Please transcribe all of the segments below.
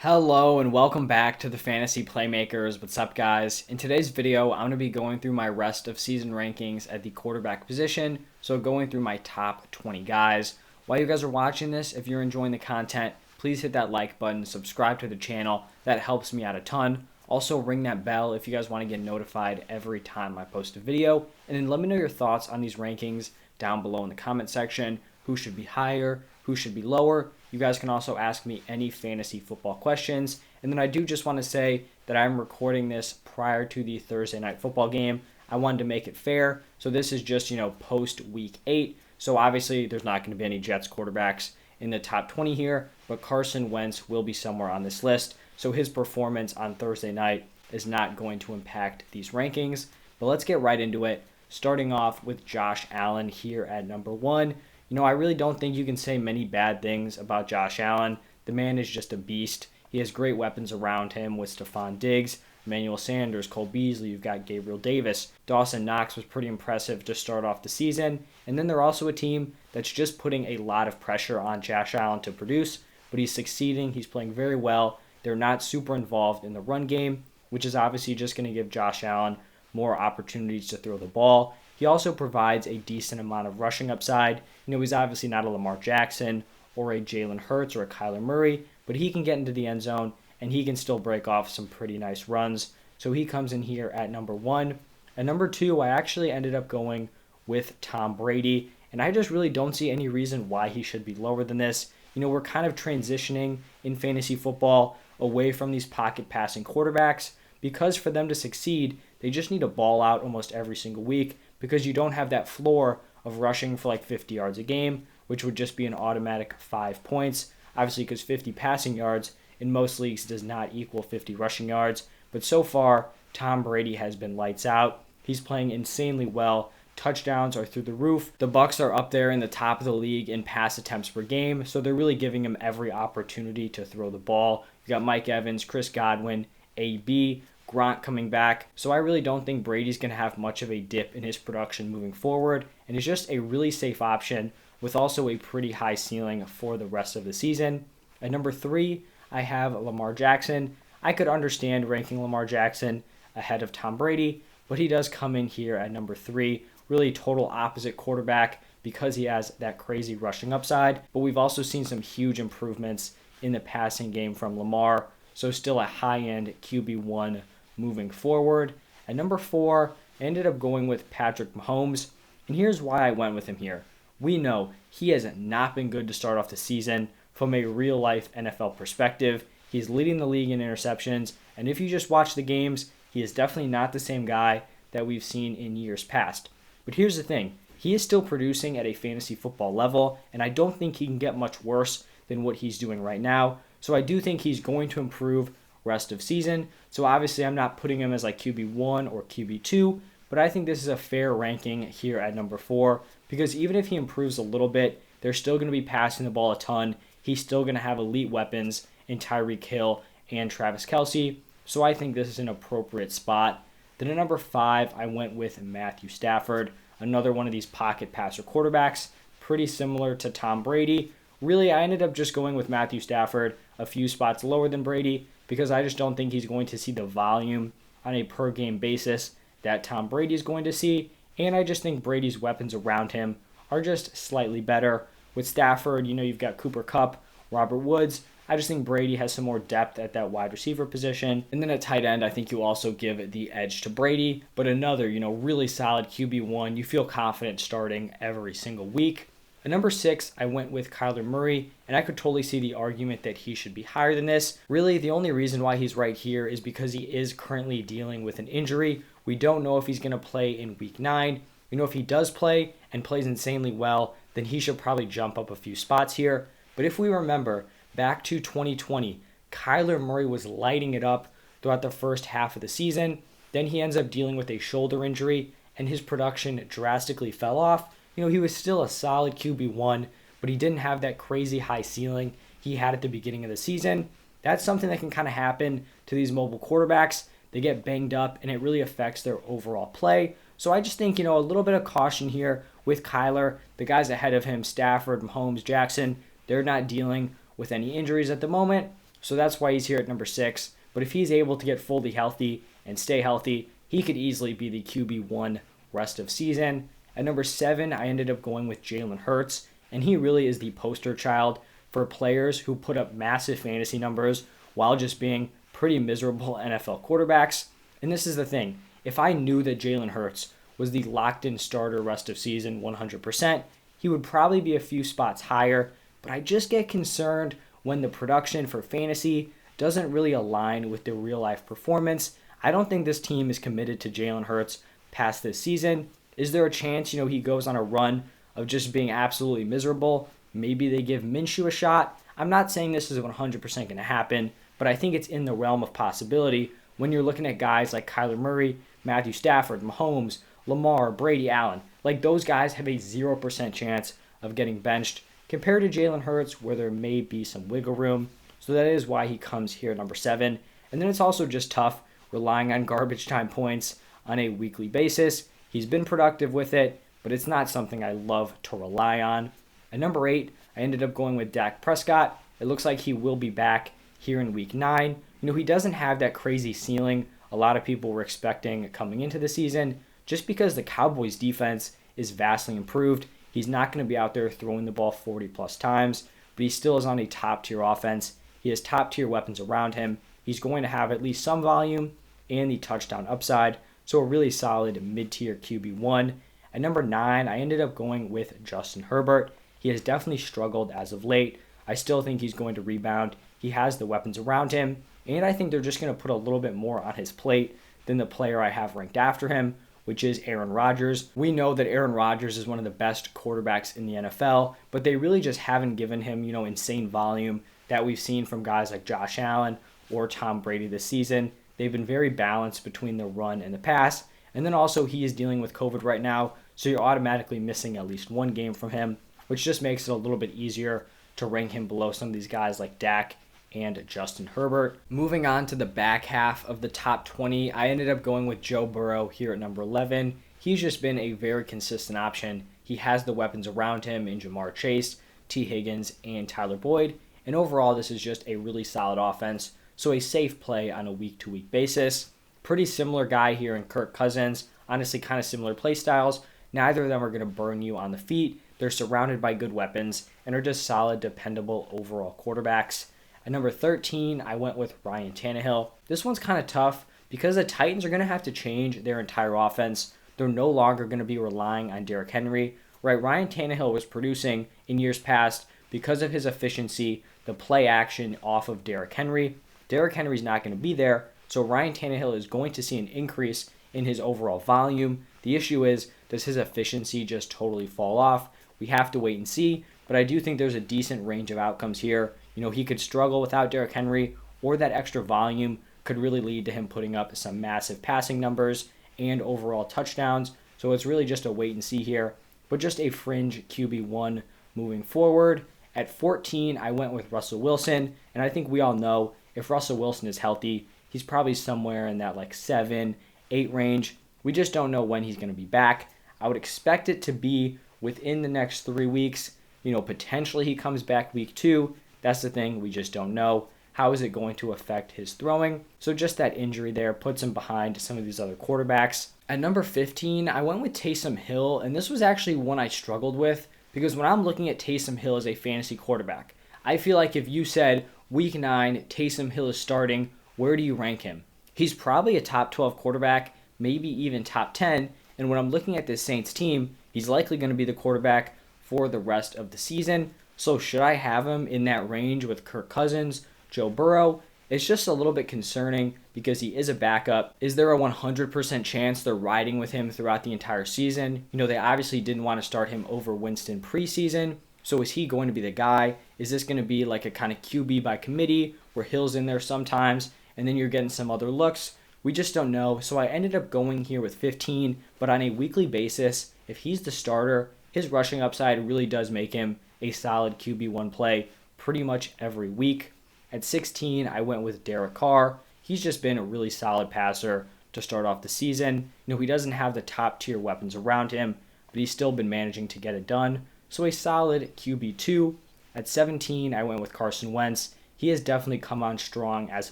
Hello and welcome back to the Fantasy Playmakers. What's up, guys? In today's video, I'm going to be going through my rest of season rankings at the quarterback position. So going through my top 20 guys. While you guys are watching this, if you're enjoying the content, please hit that like button, subscribe to the channel. That helps me out a ton. Also ring that bell if you guys want to get notified every time I post a video. And then let me know your thoughts on these rankings down below in the comment section. Who should be higher? Who should be lower? You guys can also ask me any fantasy football questions. And then I do just want to say that I'm recording this prior to the Thursday night football game. I wanted to make it fair. So this is just, post week 8. So obviously there's not going to be any Jets quarterbacks in the top 20 here, but Carson Wentz will be somewhere on this list. So his performance on Thursday night is not going to impact these rankings. But let's get right into it, starting off with Josh Allen here at number 1. I really don't think you can say many bad things about Josh Allen. The man is just a beast. He has great weapons around him with Stephon Diggs, Emmanuel Sanders, Cole Beasley. You've got Gabriel Davis. Dawson Knox was pretty impressive to start off the season. And then they're also a team that's just putting a lot of pressure on Josh Allen to produce, but he's succeeding. He's playing very well. They're not super involved in the run game, which is obviously just going to give Josh Allen more opportunities to throw the ball. He also provides a decent amount of rushing upside. He's obviously not a Lamar Jackson or a Jalen Hurts or a Kyler Murray, but he can get into the end zone and he can still break off some pretty nice runs. So he comes in here at number 1. At number 2, I actually ended up going with Tom Brady, and I just really don't see any reason why he should be lower than this. We're kind of transitioning in fantasy football away from these pocket passing quarterbacks because for them to succeed, they just need to ball out almost every single week because you don't have that floor of rushing for like 50 yards a game, which would just be an automatic 5 points. Obviously, because 50 passing yards in most leagues does not equal 50 rushing yards. But so far, Tom Brady has been lights out. He's playing insanely well. Touchdowns are through the roof. The Bucs are up there in the top of the league in pass attempts per game, so they're really giving him every opportunity to throw the ball. You got Mike Evans, Chris Godwin, AB, Gronk coming back. So I really don't think Brady's going to have much of a dip in his production moving forward, and he's just a really safe option with also a pretty high ceiling for the rest of the season. At number 3, I have Lamar Jackson. I could understand ranking Lamar Jackson ahead of Tom Brady, but he does come in here at number 3, really total opposite quarterback because he has that crazy rushing upside, but we've also seen some huge improvements in the passing game from Lamar, so still a high-end QB1 moving forward. At number 4, I ended up going with Patrick Mahomes, and here's why I went with him here. We know he has not been good to start off the season from a real-life NFL perspective. He's leading the league in interceptions, and if you just watch the games, he is definitely not the same guy that we've seen in years past. But here's the thing. He is still producing at a fantasy football level, and I don't think he can get much worse than what he's doing right now. So I do think he's going to improve rest of season. So obviously I'm not putting him as like QB1 or QB2, but I think this is a fair ranking here at number 4 because even if he improves a little bit, they're still going to be passing the ball a ton. He's still going to have elite weapons in Tyreek Hill and Travis Kelce. So I think this is an appropriate spot. Then at number 5, I went with Matthew Stafford, another one of these pocket passer quarterbacks, pretty similar to Tom Brady. Really, I ended up just going with Matthew Stafford a few spots lower than Brady because I just don't think he's going to see the volume on a per-game basis that Tom Brady is going to see, and I just think Brady's weapons around him are just slightly better. With Stafford, you've got Cooper Kupp, Robert Woods. I just think Brady has some more depth at that wide receiver position. And then at tight end, I think you also give the edge to Brady, but another, really solid QB1. You feel confident starting every single week. At number 6, I went with Kyler Murray, and I could totally see the argument that he should be higher than this. Really, the only reason why he's right here is because he is currently dealing with an injury. We don't know if he's going to play in week 9. If he does play and plays insanely well, then he should probably jump up a few spots here. But if we remember, back to 2020, Kyler Murray was lighting it up throughout the first half of the season. Then he ends up dealing with a shoulder injury, and his production drastically fell off. He was still a solid QB1, but he didn't have that crazy high ceiling he had at the beginning of the season. That's something that can kind of happen to these mobile quarterbacks. They get banged up, and it really affects their overall play. So I just think, a little bit of caution here with Kyler. The guys ahead of him, Stafford, Holmes, Jackson, they're not dealing with any injuries at the moment. So that's why he's here at number 6. But if he's able to get fully healthy and stay healthy, he could easily be the QB1 rest of season. At number 7, I ended up going with Jalen Hurts, and he really is the poster child for players who put up massive fantasy numbers while just being pretty miserable NFL quarterbacks. And this is the thing. If I knew that Jalen Hurts was the locked-in starter rest of season 100%, he would probably be a few spots higher, but I just get concerned when the production for fantasy doesn't really align with the real-life performance. I don't think this team is committed to Jalen Hurts past this season. Is there a chance, he goes on a run of just being absolutely miserable? Maybe they give Minshew a shot. I'm not saying this is 100% going to happen, but I think it's in the realm of possibility when you're looking at guys like Kyler Murray, Matthew Stafford, Mahomes, Lamar, Brady, Allen. Like, those guys have a 0% chance of getting benched compared to Jalen Hurts, where there may be some wiggle room. So that is why he comes here at number 7. And then it's also just tough relying on garbage time points on a weekly basis. He's been productive with it, but it's not something I love to rely on. At number 8, I ended up going with Dak Prescott. It looks like he will be back here in week 9. He doesn't have that crazy ceiling a lot of people were expecting coming into the season, just because the Cowboys defense is vastly improved. He's not going to be out there throwing the ball 40 plus times, but he still is on a top tier offense. He has top tier weapons around him. He's going to have at least some volume and the touchdown upside. So a really solid mid-tier QB1. At number 9, I ended up going with Justin Herbert. He has definitely struggled as of late. I still think he's going to rebound. He has the weapons around him, and I think they're just going to put a little bit more on his plate than the player I have ranked after him, which is Aaron Rodgers. We know that Aaron Rodgers is one of the best quarterbacks in the NFL, but they really just haven't given him, insane volume that we've seen from guys like Josh Allen or Tom Brady this season. They've been very balanced between the run and the pass, and then also he is dealing with COVID right now, so you're automatically missing at least one game from him, which just makes it a little bit easier to rank him below some of these guys like Dak and Justin Herbert. Moving on to the back half of the top 20, I ended up going with Joe Burrow here at number 11. He's just been a very consistent option. He has the weapons around him in Jamar Chase, T. Higgins, and Tyler Boyd. And overall, this is just a really solid offense, so a safe play on a week-to-week basis. Pretty similar guy here in Kirk Cousins. Honestly, kind of similar play styles. Neither of them are going to burn you on the feet. They're surrounded by good weapons and are just solid, dependable overall quarterbacks. At number 13, I went with Ryan Tannehill. This one's kind of tough because the Titans are going to have to change their entire offense. They're no longer going to be relying on Derrick Henry. Right, Ryan Tannehill was producing in years past because of his efficiency, the play action off of Derrick Henry. Derrick Henry's not going to be there, so Ryan Tannehill is going to see an increase in his overall volume. The issue is, does his efficiency just totally fall off? We have to wait and see, but I do think there's a decent range of outcomes here. He could struggle without Derrick Henry, or that extra volume could really lead to him putting up some massive passing numbers and overall touchdowns. So it's really just a wait and see here, but just a fringe QB1 moving forward. At 14, I went with Russell Wilson, and I think we all know if Russell Wilson is healthy, he's probably somewhere in that 7, 8 range. We just don't know when he's going to be back. I would expect it to be within the next 3 weeks. Potentially he comes back week 2. That's the thing, we just don't know. How is it going to affect his throwing? So just that injury there puts him behind some of these other quarterbacks. At number 15, I went with Taysom Hill, and this was actually one I struggled with because when I'm looking at Taysom Hill as a fantasy quarterback, I feel like if you said week 9, Taysom Hill is starting, where do you rank him? He's probably a top 12 quarterback, maybe even top 10, and when I'm looking at this Saints team, he's likely going to be the quarterback for the rest of the season. So should I have him in that range with Kirk Cousins, Joe Burrow? It's just a little bit concerning because he is a backup. Is there a 100% chance they're riding with him throughout the entire season? They obviously didn't want to start him over Winston preseason. So is he going to be the guy? Is this going to be like a kind of QB by committee where Hill's in there sometimes and then you're getting some other looks? We just don't know. So I ended up going here with 15, but on a weekly basis, if he's the starter, his rushing upside really does make him a solid QB1 play pretty much every week. At 16, I went with Derek Carr. He's just been a really solid passer to start off the season. He doesn't have the top tier weapons around him, but he's still been managing to get it done. So a solid QB2. At 17, I went with Carson Wentz. he has definitely come on strong as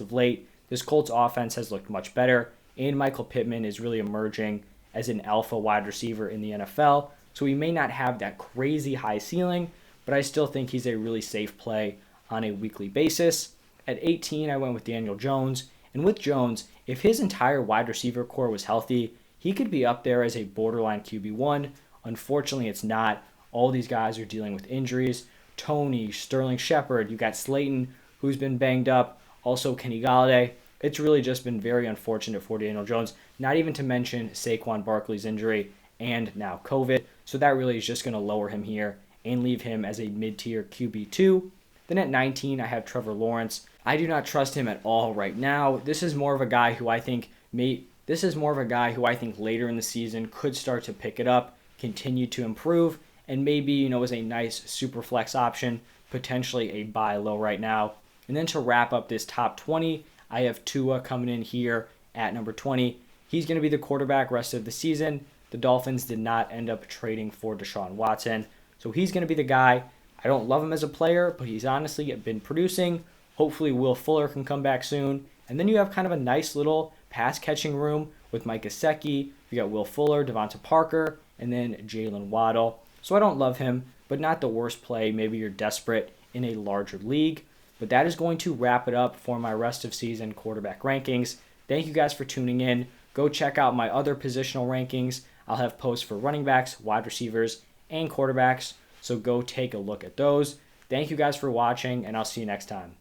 of late. This Colts offense has looked much better, and Michael Pittman is really emerging as an alpha wide receiver in the NFL. So he may not have that crazy high ceiling, but I still think he's a really safe play on a weekly basis. At 18, I went with Daniel Jones. And with Jones, if his entire wide receiver core was healthy, he could be up there as a borderline QB1. Unfortunately, it's not. All these guys are dealing with injuries. Tony, Sterling Shepard, you got Slayton, who's been banged up. Also, Kenny Galladay. It's really just been very unfortunate for Daniel Jones, not even to mention Saquon Barkley's injury and now COVID. So that really is just going to lower him here and leave him as a mid-tier QB2. Then at 19, I have Trevor Lawrence. I do not trust him at all right now. This is more of a guy who I think later in the season could start to pick it up, continue to improve, and maybe, is a nice super flex option, potentially a buy low right now. And then to wrap up this top 20, I have Tua coming in here at number 20. He's going to be the quarterback rest of the season. The Dolphins did not end up trading for Deshaun Watson, so he's going to be the guy. I don't love him as a player, but he's honestly been producing. Hopefully Will Fuller can come back soon. And then you have kind of a nice little pass catching room with Mike Gesicki. You got Will Fuller, Devonta Parker, and then Jalen Waddle. So I don't love him, but not the worst play. Maybe you're desperate in a larger league. But that is going to wrap it up for my rest of season quarterback rankings. Thank you guys for tuning in. Go check out my other positional rankings. I'll have posts for running backs, wide receivers, and quarterbacks. So go take a look at those. Thank you guys for watching, and I'll see you next time.